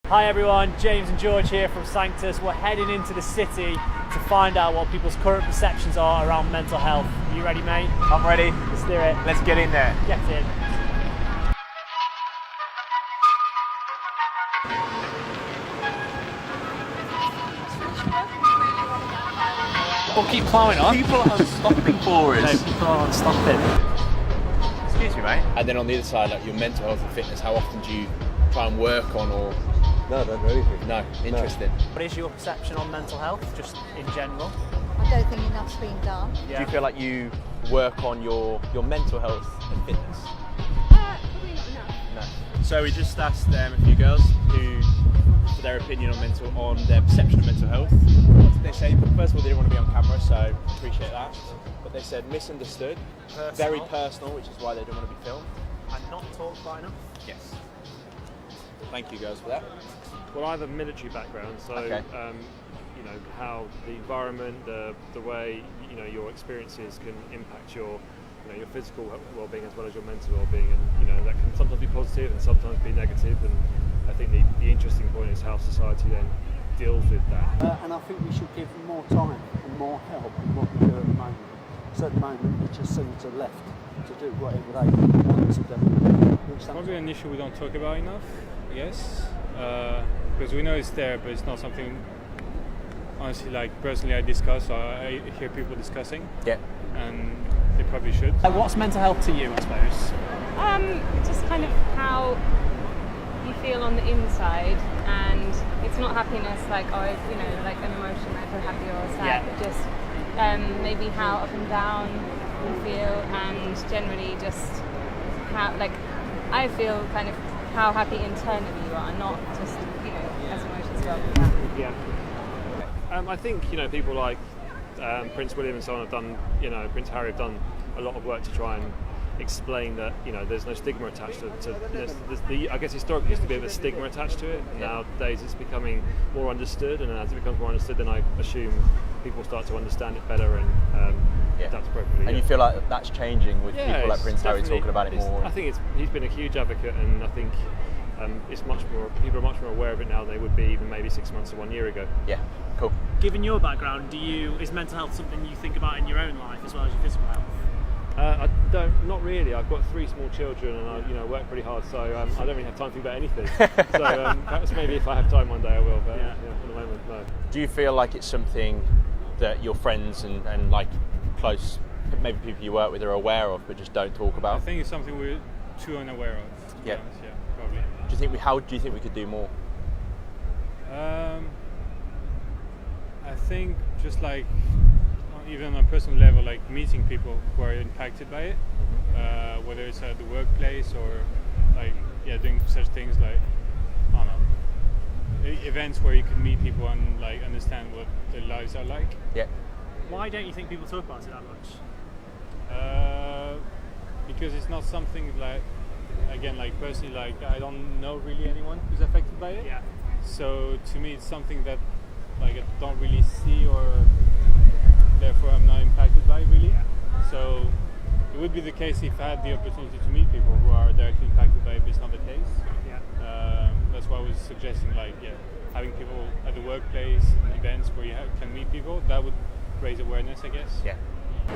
Hi everyone, James and George here from Sanctus. We're heading into the city to find out what people's current perceptions are around mental health. You ready, mate? I'm ready. Let's do it. Let's get in there. Get in. We'll keep plowing on. People aren't stopping for us. No, people aren't stopping. Excuse me, mate. And then on the other side, like your mental health and fitness, how often do you try and work on or? No, I don't do anything. No, interesting. What is your perception on mental health, just in general? I don't think enough's been done. Do you feel like you work on your mental health and fitness? Probably not enough. No. So we just asked a few girls who, for their opinion on their perception of mental health. What did they say? First of all, they didn't want to be on camera, so appreciate that. But they said misunderstood, Personal. very personal, which is why they don't want to be filmed. And not talked about enough? Yes. Thank you, girls, for that. Well, I have a military background, so Okay. you know how the environment, the way your experiences can impact your physical well-being as well as your mental well-being, and that can sometimes be positive and sometimes be negative. And I think the interesting point is how society then deals with that. And I think we should give them more time and more help than what we do at the moment. So at the moment, it just seems to left to do whatever they want to do. Probably an issue we don't talk about enough, yes. Because we know it's there, but it's not something, honestly, like personally I discuss, or I hear people discussing. Yeah. And they probably should. What's mental health to you, I suppose? Just kind of how you feel on the inside, and it's not happiness like like an emotion like I'm happy or sad, but just maybe how up and down you feel, and generally just how I feel kind of how happy internally you are, not just as emotions go up and down. Yeah. I think people like Prince William and so on have done, Prince Harry have done a lot of work to try and explain that there's no stigma attached to I guess historically there's a bit of a stigma attached to it. Nowadays it's becoming more understood, and as it becomes more understood, then I assume people start to understand it better, and that's appropriately. And you feel like that's changing with people like Prince Harry talking about it more? I think he's been a huge advocate, and I think it's much more. People are much more aware of it now than they would be even maybe 6 months or 1 year ago. Yeah, cool. Given your background, is mental health something you think about in your own life as well as your physical health? I don't, not really. I've got 3 small children, and I work pretty hard, so I don't really have time to think about anything. So perhaps maybe if I have time one day I will, but yeah, at the moment, no. Do you feel like it's something that your friends and like close, maybe people you work with, are aware of but just don't talk about? I think it's something we're too unaware of. To be honest, yeah, probably. How do you think we could do more? I think just like even on a personal level, like meeting people who are impacted by it, whether it's at the workplace or doing such things like I don't know, events where you can meet people and like understand what their lives are like. Yeah. Why don't you think people talk about it that much? Because it's not something like, again, like personally, like I don't know really anyone who's affected by it. Yeah. So to me, it's something that like I don't really see, or therefore I'm not impacted by really. So it would be the case if I had the opportunity to meet people who are directly impacted by it, but it's not the case. Yeah. That's why I was suggesting having people at the workplace, events where you can meet people, that would raise awareness, I guess. Yeah.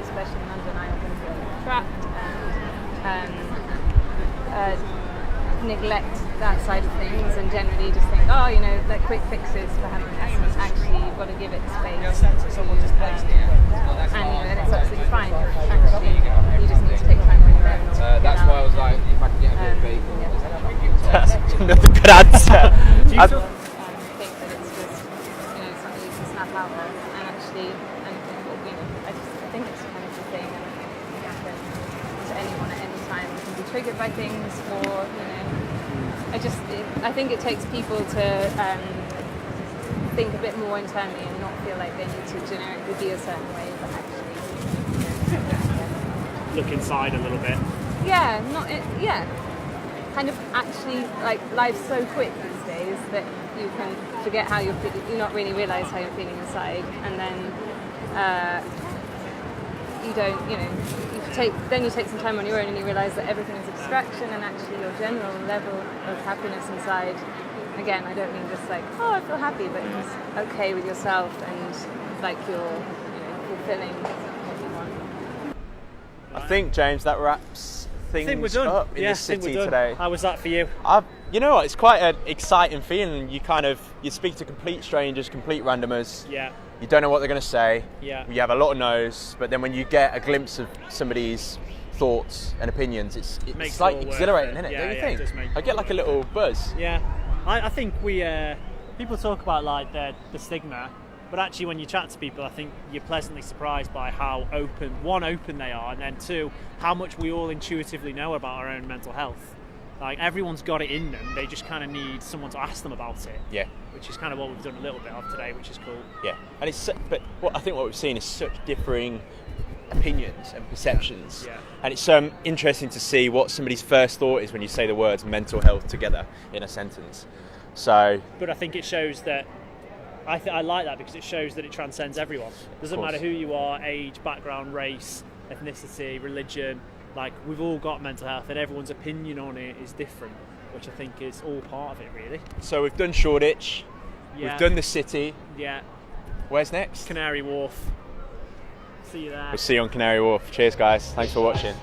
Especially in London, I often feel trapped and neglect that side of things, and generally just think, like quick fixes for happiness, and actually you've got to give it space. And it's absolutely fine. Actually, you just need to take time on your own. That's why I was like, if I could get a bit of bacon. That's another good answer. Do you feel think that it's just something you can snap out of, and actually, I think it's kind of the thing, and I think it can happen to anyone at any time. You can be triggered by things, or I think it takes people to think a bit more internally and not feel like they need to generically be a certain way, but actually look inside a little bit? Kind of actually, like, life's so quick these days that you can forget how you're feeling, you not really realise how you're feeling inside, and then you take some time on your own and you realise that everything is a distraction, and actually your general level of happiness inside again, I don't mean just like, oh, I feel happy, but just okay with yourself and like you're fulfilling what you want. I think, James, that wraps things up in the city today. How was that for you? You know what? It's quite an exciting feeling. You speak to complete strangers, complete randomers. Yeah. You don't know what they're going to say. Yeah. You have a lot of no's, but then when you get a glimpse of somebody's thoughts and opinions, it's like exhilarating, isn't it? Don't you think? It does make I get like a little buzz. Yeah. I think people talk about like the stigma, but actually when you chat to people, I think you're pleasantly surprised by how open they are, and then two, how much we all intuitively know about our own mental health. Like everyone's got it in them, they just kind of need someone to ask them about it. Yeah. Which is kind of what we've done a little bit of today, which is cool. Yeah, and I think what we've seen is such differing opinions and perceptions. Yeah. And it's interesting to see what somebody's first thought is when you say the words mental health together in a sentence. So. But I think it shows that. I like that because it shows that it transcends everyone. Doesn't matter who you are, age, background, race, ethnicity, religion. Like we've all got mental health, and everyone's opinion on it is different, which I think is all part of it, really. So we've done Shoreditch, we've done the city. Yeah. Where's next? Canary Wharf. See you there. We'll see you on Canary Wharf. Cheers, guys. Thanks for watching.